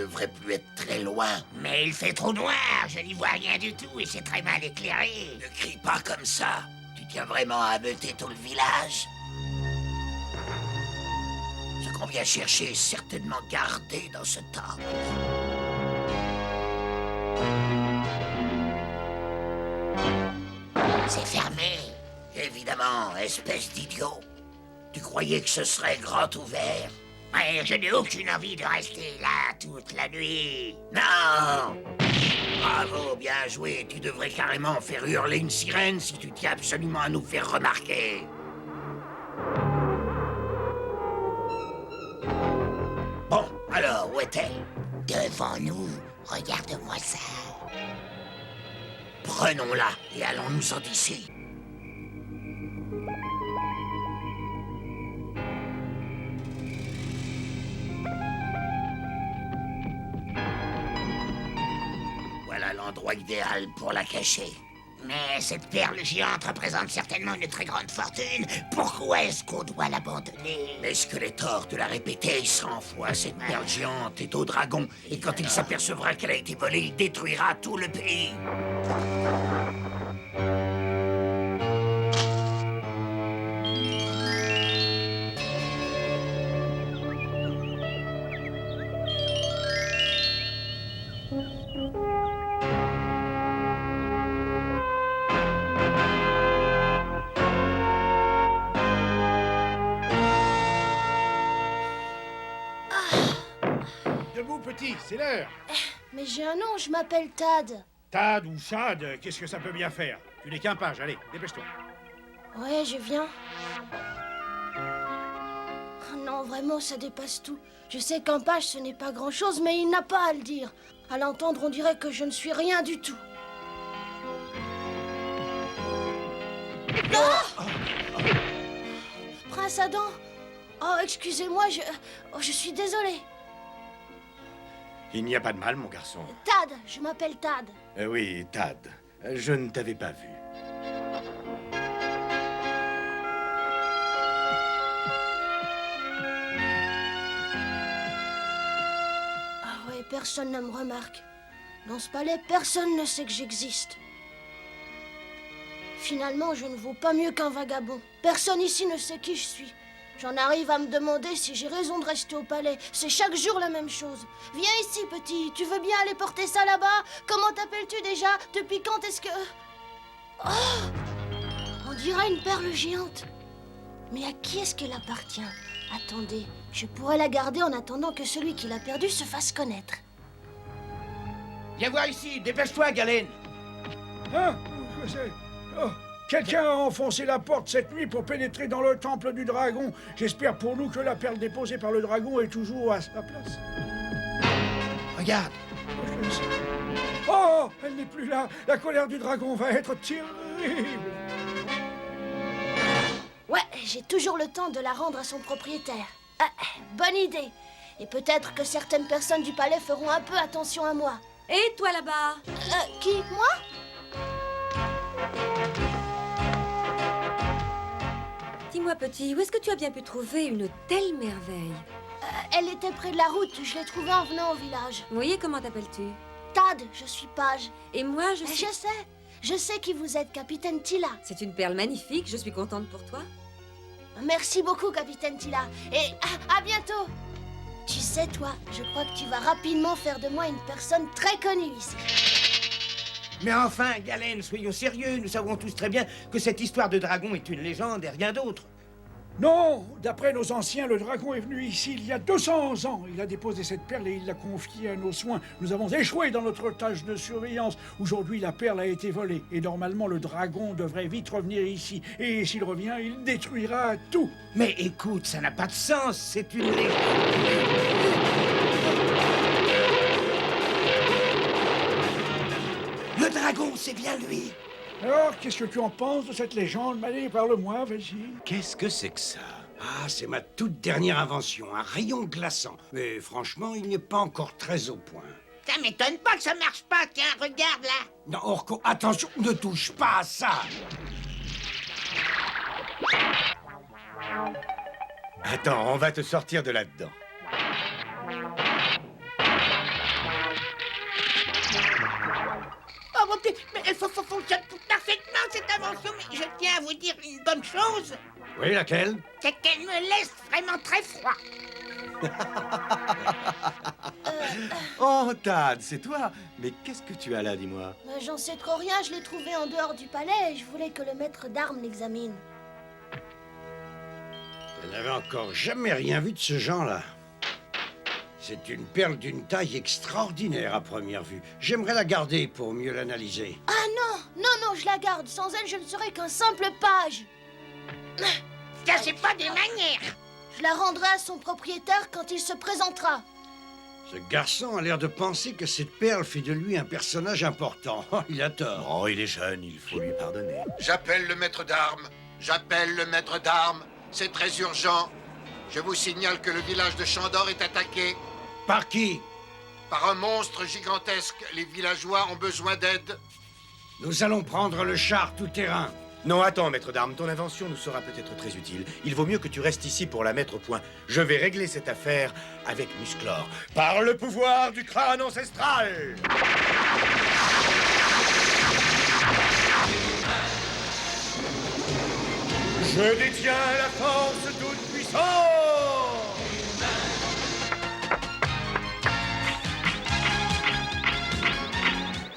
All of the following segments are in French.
devrait plus être très loin. Mais il fait trop noir, je n'y vois rien du tout et c'est très mal éclairé. Ne crie pas comme ça. Tu tiens vraiment à ameuter tout le village? Ce qu'on vient chercher est certainement gardé dans ce temple. C'est fermé. Évidemment, espèce d'idiot. Tu croyais que ce serait grand ouvert? Ouais, je n'ai aucune envie de rester là toute la nuit. Non! Bravo, bien joué. Tu devrais carrément faire hurler une sirène si tu tiens absolument à nous faire remarquer. Bon, alors, où est-elle? Devant nous, regarde-moi ça. Prenons-la et allons-nous-en d'ici. Voilà l'endroit idéal pour la cacher. Mais cette perle géante représente certainement une très grande fortune. Pourquoi est-ce qu'on doit l'abandonner? Mais Skeletor te l'a répété 100 fois, cette perle géante est au dragon. Et quand il s'apercevra qu'elle a été volée, il détruira tout le pays. Debout, petit, c'est l'heure. Mais j'ai un nom, je m'appelle Tad. Tad ou Chad, qu'est-ce que ça peut bien faire? Tu n'es qu'un page, allez, dépêche-toi. Ouais, je viens. Oh non, vraiment, ça dépasse tout. Je sais qu'un page, ce n'est pas grand-chose, mais il n'a pas à le dire. À l'entendre, on dirait que je ne suis rien du tout. Ah! Prince Adam. Oh, excusez-moi, je suis désolée. Il n'y a pas de mal, mon garçon. Tad, je m'appelle Tad. Oui, Tad. Je ne t'avais pas vu. Ah ouais, personne ne me remarque. Dans ce palais, personne ne sait que j'existe. Finalement, je ne vaux pas mieux qu'un vagabond. Personne ici ne sait qui je suis. J'en arrive à me demander si j'ai raison de rester au palais. C'est chaque jour la même chose. Viens ici, petit. Tu veux bien aller porter ça là-bas? Comment t'appelles-tu déjà? Depuis quand est-ce que... Oh! On dirait une perle géante. Mais à qui est-ce qu'elle appartient? Attendez, je pourrais la garder en attendant que celui qui l'a perdue se fasse connaître. Viens voir ici, dépêche-toi, Galen. Hein? Oh, quelqu'un a enfoncé la porte cette nuit pour pénétrer dans le temple du dragon. J'espère pour nous que la perle déposée par le dragon est toujours à sa place. Regarde. Oh, elle n'est plus là. La colère du dragon va être terrible. Ouais, j'ai toujours le temps de la rendre à son propriétaire. Ah, bonne idée. Et peut-être que certaines personnes du palais feront un peu attention à moi. Et toi là-bas? Qui? Moi? Dis-moi, petit, où est-ce que tu as bien pu trouver une telle merveille? Elle était près de la route. Je l'ai trouvée en venant au village. Oui, comment t'appelles-tu? Tad, je suis page. Et moi, je suis... Je sais qui vous êtes, Capitaine Tila. C'est une perle magnifique, je suis contente pour toi. Merci beaucoup, Capitaine Tila. Et à bientôt. Tu sais, toi, je crois que tu vas rapidement faire de moi une personne très connue ici. Mais enfin, Galen, soyons sérieux. Nous savons tous très bien que cette histoire de dragon est une légende et rien d'autre. Non, d'après nos anciens, le dragon est venu ici il y a 200 ans. Il a déposé cette perle et il l'a confiée à nos soins. Nous avons échoué dans notre tâche de surveillance. Aujourd'hui, la perle a été volée. Et normalement, le dragon devrait vite revenir ici. Et s'il revient, il détruira tout. Mais écoute, ça n'a pas de sens. C'est une légende. Le dragon, c'est bien lui. Alors, qu'est-ce que tu en penses de cette légende? Allez, parle-moi, vas-y. Qu'est-ce que c'est que ça? Ah, c'est ma toute dernière invention, un rayon glaçant. Mais franchement, il n'est pas encore très au point. Ça m'étonne pas que ça marche pas, tiens, regarde là. Non, Orko, attention, ne touche pas à ça. Attends, on va te sortir de là-dedans. Oh, mon petit, mais elle fonctionne tout parfaitement, cette invention, mais je tiens à vous dire une bonne chose, Oui, laquelle? c'est qu'elle me laisse vraiment très froid. Oh, Tad, c'est toi. Mais qu'est-ce que tu as là, dis-moi? J'en sais trop rien, je l'ai trouvé en dehors du palais et je voulais que le maître d'armes l'examine. Je n'avais encore jamais rien vu de ce genre-là. C'est une perle d'une taille extraordinaire à première vue. J'aimerais la garder pour mieux l'analyser. Ah non, non, je la garde. Sans elle, je ne serais qu'un simple page. Ça, c'est pas des manières. Je la rendrai à son propriétaire quand il se présentera. Ce garçon a l'air de penser que cette perle fait de lui un personnage important. Oh, il a tort. Oh, il est jeune, il faut lui pardonner. J'appelle le maître d'armes. J'appelle le maître d'armes. C'est très urgent. Je vous signale que le village de Chandor est attaqué Par qui? par un monstre gigantesque. Les villageois ont besoin d'aide. Nous allons prendre le char tout-terrain. Non, attends, maître d'armes, ton invention nous sera peut-être très utile. Il vaut mieux que tu restes ici pour la mettre au point. Je vais régler cette affaire avec Musclor, par le pouvoir du crâne ancestral. Je détiens la force toute puissante.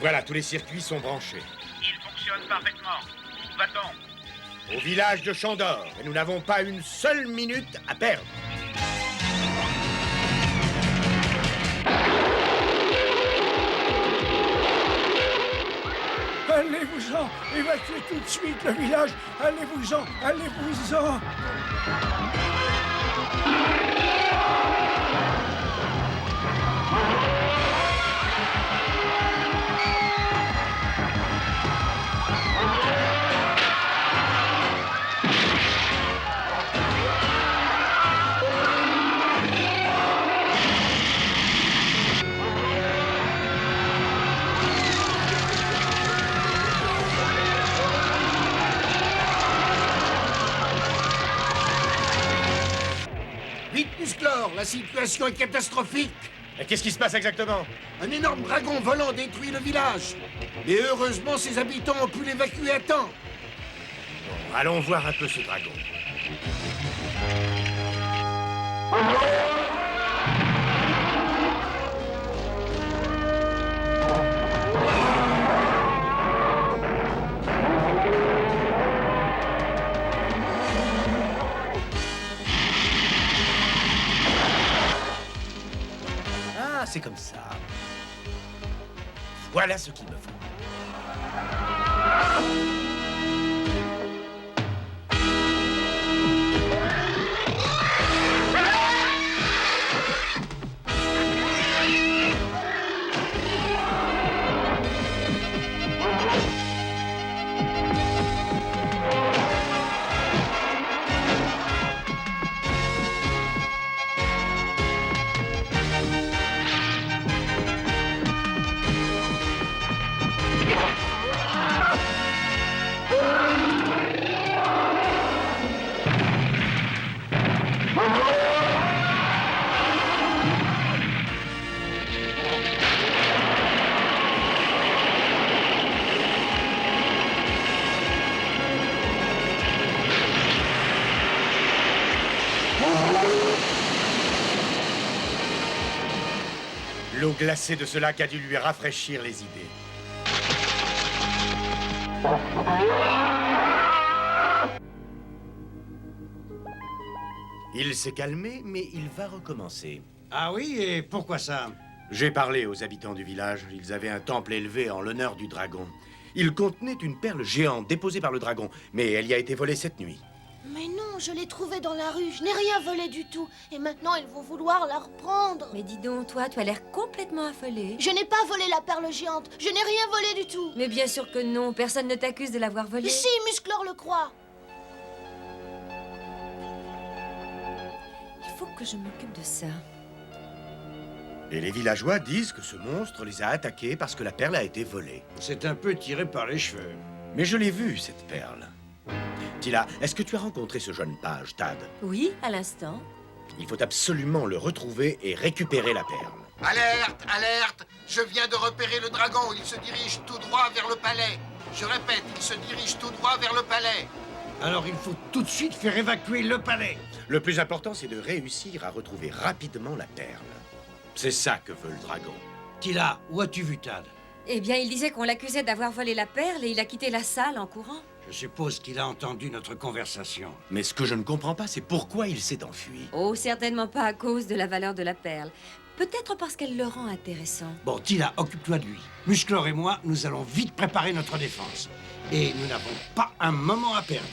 Voilà, tous les circuits sont branchés. Il fonctionne parfaitement. Où va-t-on? Au village de Chandor, et nous n'avons pas une seule minute à perdre. Allez-vous-en, évacuez tout de suite le village. Allez-vous-en, allez-vous-en. Vite, Musclor, la situation est catastrophique. Et qu'est-ce qui se passe exactement? Un énorme dragon volant détruit le village. Mais heureusement, ses habitants ont pu l'évacuer à temps. Bon, allons voir un peu ce dragon. Ah, c'est comme ça. Voilà ce qu'il me faut. L'eau glacée de ce lac a dû lui rafraîchir les idées. Il s'est calmé, mais il va recommencer. Ah oui, et pourquoi ça? J'ai parlé aux habitants du village. Ils avaient un temple élevé en l'honneur du dragon. Il contenait une perle géante déposée par le dragon, mais elle y a été volée cette nuit. Mais non, je l'ai trouvée dans la rue, je n'ai rien volé du tout. Et maintenant, ils vont vouloir la reprendre. Mais dis donc, toi, tu as l'air complètement affolée. Je n'ai pas volé la perle géante, je n'ai rien volé du tout. Mais bien sûr que non, personne ne t'accuse de l'avoir volée. Si, Musclor le croit. Il faut que je m'occupe de ça. Et les villageois disent que ce monstre les a attaqués parce que la perle a été volée. C'est un peu tiré par les cheveux. Mais je l'ai vue, cette perle. Tila, est-ce que tu as rencontré ce jeune page, Tad? Oui, à l'instant. Il faut absolument le retrouver et récupérer la perle. Alerte, alerte! Je viens de repérer le dragon. Il se dirige tout droit vers le palais. Je répète, il se dirige tout droit vers le palais. Alors il faut tout de suite faire évacuer le palais. Le plus important, c'est de réussir à retrouver rapidement la perle. C'est ça que veut le dragon. Tila, où as-tu vu Tad? Eh bien, il disait qu'on l'accusait d'avoir volé la perle et il a quitté la salle en courant. Je suppose qu'il a entendu notre conversation. Mais ce que je ne comprends pas, c'est pourquoi il s'est enfui. Oh, certainement pas à cause de la valeur de la perle. Peut-être parce qu'elle le rend intéressant. Bon, Tila, occupe-toi de lui. Musclor et moi, nous allons vite préparer notre défense. Et nous n'avons pas un moment à perdre.